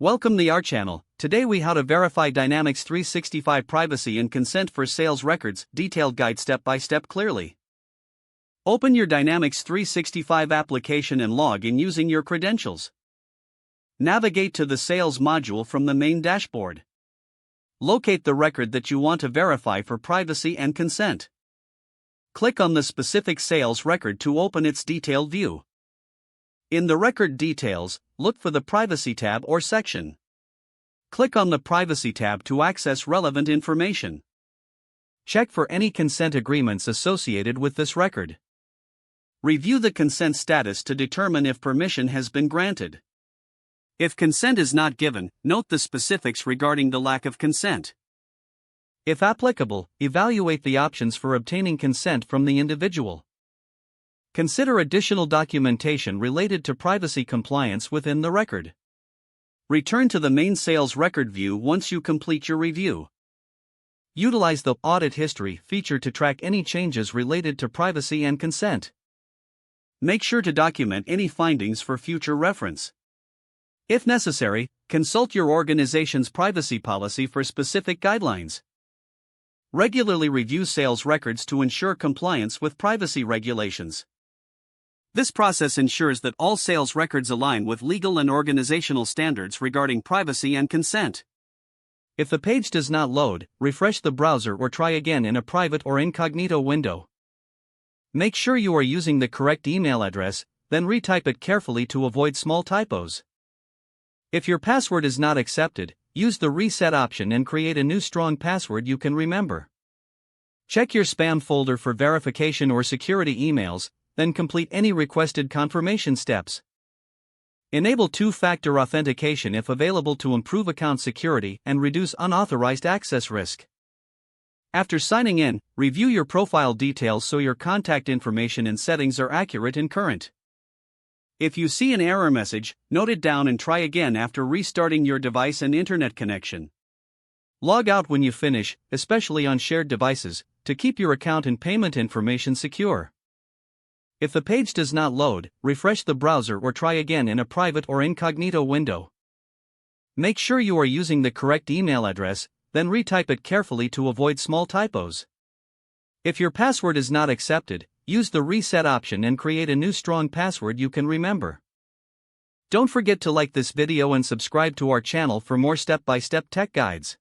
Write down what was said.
Welcome to our channel. Today we how to verify Dynamics 365 privacy and consent for sales records, detailed guide step by step clearly. Open your Dynamics 365 application and log in using your credentials. Navigate to the sales module from the main dashboard. Locate the record that you want to verify for privacy and consent. Click on the specific sales record to open its detailed view. In the record details, look for the Privacy tab or section. Click on the Privacy tab to access relevant information. Check for any consent agreements associated with this record. Review the consent status to determine if permission has been granted. If consent is not given, note the specifics regarding the lack of consent. If applicable, evaluate the options for obtaining consent from the individual. Consider additional documentation related to privacy compliance within the record. Return to the main sales record view once you complete your review. Utilize the Audit History feature to track any changes related to privacy and consent. Make sure to document any findings for future reference. If necessary, consult your organization's privacy policy for specific guidelines. Regularly review sales records to ensure compliance with privacy regulations. This process ensures that all sales records align with legal and organizational standards regarding privacy and consent. If the page does not load, refresh the browser or try again in a private or incognito window. Make sure you are using the correct email address, then retype it carefully to avoid small typos. If your password is not accepted, use the reset option and create a new strong password you can remember. Check your spam folder for verification or security emails, then complete any requested confirmation steps. Enable two-factor authentication if available to improve account security and reduce unauthorized access risk. After signing in, review your profile details so your contact information and settings are accurate and current. If you see an error message, note it down and try again after restarting your device and internet connection. Log out when you finish, especially on shared devices, to keep your account and payment information secure. If the page does not load, refresh the browser or try again in a private or incognito window. Make sure you are using the correct email address, then retype it carefully to avoid small typos. If your password is not accepted, use the reset option and create a new strong password you can remember. Don't forget to like this video and subscribe to our channel for more step-by-step tech guides.